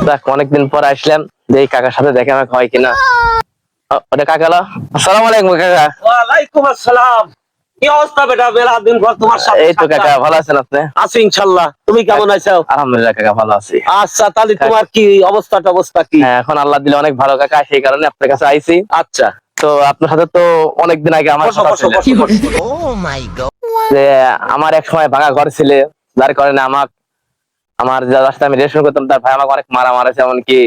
দেখ অনেকদিন পর আসলাম, দেখি কাকার সাথে দেখা আমাকে হয় কিনা। ওটা কাকা এলো। আসসালামু আলাইকুম কাকা। ওয়ালাইকুম আসসালাম। কি অবস্থা বেটা? বেলা দিন পর তোমার সাথে এই তো কাকা, ভালো আছেন আপনি? আছি ইনশাআল্লাহ। তুমি কেমন আছো? আলহামদুলিল্লাহ কাকা, ভালো আছি। আচ্ছা, তাহলে তোমার কি অবস্থা কি? হ্যাঁ, এখন আল্লাহ দিলে অনেক ভালো কাকা, সেই কারণে আপনার কাছে আইছি। আচ্ছা, তো আপনার সাথে তো অনেকদিন আগে আমার বসো কথা বসো ছিল বসো বসো। যে আমার এক সময় ভাঙা ঘর ছিল, যার কারণে আমার যার সাথে আমি রিলেশন করতাম তার ভাই আমাকে অনেক মারা মারেছে, এমনকি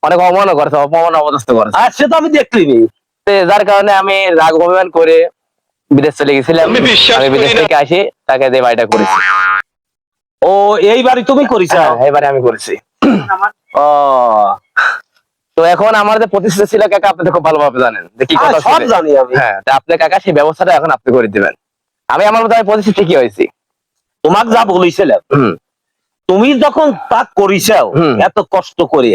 অনেক অপমান করেছে, অপদস্থ করেছে। আর সে তো আমি দেখলিনি। যার কারণে আমি রাগ অভিমান করে বিদেশ চলে গেছিলাম। আমি বিদেশ থেকে আসি, তাকে দিয়ে বাড়িটা করেছি। ও, এই বাড়ি তুমি করেছো? হ্যাঁ, এবারে আমি করেছি। ও, তো এখন আমার যে প্রতিষ্ঠা ছিল কাকা, আপনি তো খুব ভালোভাবে জানেন যে কি কথা সব ছিল। জানি আমি। হ্যাঁ, তা আপনি কাকা সেই ব্যবস্থাটা এখন আপনি করে দিবেন। আমি আমার মতো আমি প্রতিষ্ঠা ঠিকই হয়েছি। তোমাকে যা বলেছিলাম, তুমি যখন তা করিছো এত কষ্ট করে,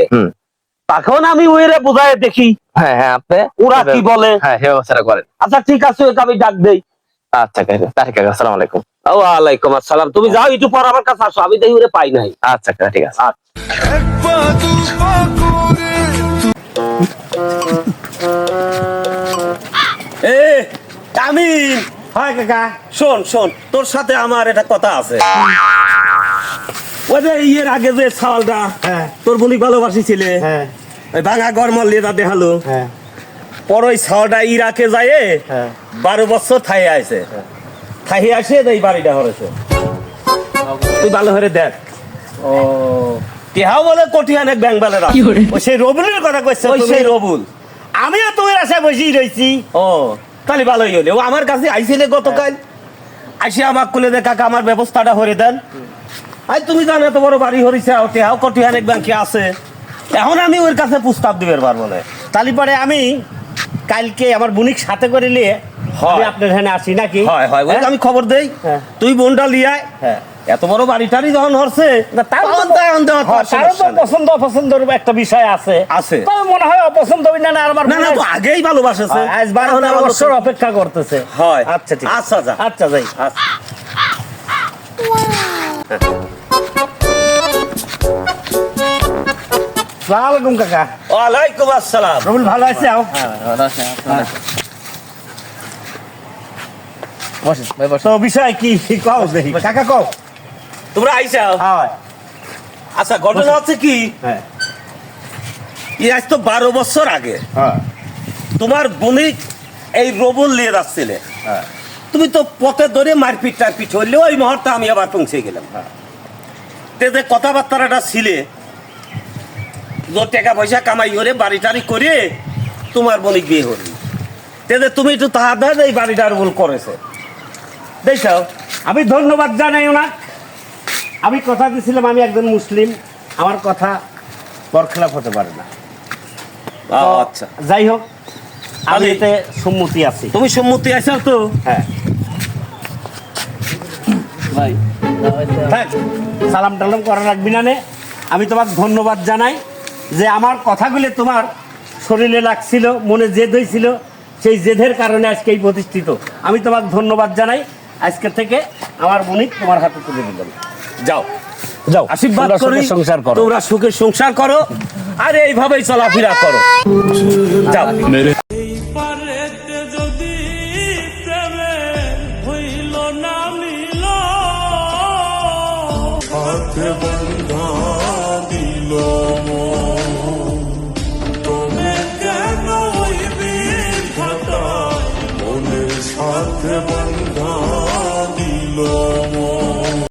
তখন আমি ওইরে বোঝায় দেখি। হ্যাঁ হ্যাঁ, আপনি ওরা কি বলে। হ্যাঁ, সেই ব্যবস্থাটা করেন। আচ্ছা ঠিক আছে, ওকে আমি ডাক দেই। আচ্ছা কাকা, তাহলে কাকা আসসালামু আলাইকুম। ওয়ালাইকুম আসসালাম। তুমি যাও একটু পর আমার কাছে আসো, আমি দেখি ওরে পাই নাই। আচ্ছা কাকা, ঠিক আছে। এ তামিম, হয় কাকা। শোন শোন, তোর সাথে আমার একটা কথা আছে। ওই যে ইয়ের আগে যে সালটা হ্যাঁ তোর বলি ভালোবাসি ছিলে, হ্যাঁ ওই ভাঙা ঘর মারলে তা দেখালো। হ্যাঁ পর ওই সালটা ইরাকে যায় হ্যাঁ 12 বছর থাই আছে, থাই আসে এই বাড়িটা হরেছে। তুই ভালো করে দেখ। ও তেহাও বলে কোটি অনেক ব্যাংক বেলেরা। ওই সেই রবুলের কথা কইছে ওই সেই রবুল। আমিও তোমার আশায় বসেই রয়েছি। ও, তাহলে ভালোই হলে। ও আমার কাছে আইছিলে গতকাল, আইসে আমার কোলে দে কাকা আমার ব্যবস্থাটা হরে দেন। আই তুমি জানো এত বড় বাড়ি হরিছে, তেহাও কোটি অনেক ব্যাংকে আছে। এখন আমি ওর কাছে প্রস্তাব দিবে পারবো না। তালি পরে আমি কালকে আমার বুনিক সাথে করে নিয়ে আমি আপনার এখানে আসি নাকি? হয় হয়, ওই হ্যাঁ? আমি খবর দেই। হ্যাঁ। তুই বোনটা লিয়ায়, হ্যাঁ। এত বড় বাড়িটারই যখন হরছে, না, তারও তো- তখন তো এখন দেওয়া তো আর তারও তো সমস্যা নেই। পছন্দ অপছন্দের একটা বিষয় আছে। আছে। তবে মনে হয় অপছন্দ হই না না আমার না না, তো আগেই ভালোবাসেছে। আজ 12 বছর অপেক্ষা করতেছে। হয়। আচ্ছা ঠিক আচ্ছা যা। আচ্ছা যাই। আচ্ছা। সালাম আলাইকুম কাকা। ওয়ালাইকুম আসসালাম। রবুল ভালো আছে? আও তো বিষয় কি কও দেখি কাকা কও। তোমরা আইসাও। হয় আচ্ছা, ঘটনা হচ্ছে কি, হ্যাঁ আজ তো 12 বছর আগে হ্যাঁ তোমার বোনই এই রবুল নিয়ে যাচ্ছিলে। হ্যাঁ তুমি তো পথে ধরে মারপিট টারপিট হইলে ওই মুহূর্তে আমি আবার পৌঁছে গেলাম। তে যে কথাবার্তাটা ছিলে, যে টাকা পয়সা কামাই করে বাড়ি টাড়ি করে তোমার বোনিক বিয়ে হল, তে যে তুমি একটু তাহার দেয় এই বাড়িটার ভুল করেছে। দেখো আমি ধন্যবাদ জানাই না। আমি কথা দিয়েছিলাম আমি একজন মুসলিম, আমার কথা বরখেলাপ হতে পারে না। তো আচ্ছা, যাই হোক আমি তাহলে- এতে সম্মতি আছি। তুমি সম্মতি আছো তো? হ্যাঁ থাক, সালাম টালাম করা রাখবি না নে। আমি তোমাকে ধন্যবাদ জানাই যে আমার কথাগুলো তোমার শরীরে লাগছিল, মনে জেদ হয়েছিল, সেই জেদের কারণে আজকে এই প্রতিষ্ঠিত। আমি তোমাকে ধন্যবাদ জানাই। আজকে থেকে আমার বোনিক তোমার হাতে তুলে দিলাম। যাও যাও আশীর্বাদ তোমরা করি, সুখে সংসার করো। তোমরা সুখে সংসার করো আর এইভাবেই চলাফেরা করো। যাও। যদি প্রেমে হইল না মিল হাতে বন্ধা দিল তুমি কেন হইবি ঘাটা মনের সাথে বন্ধা দিল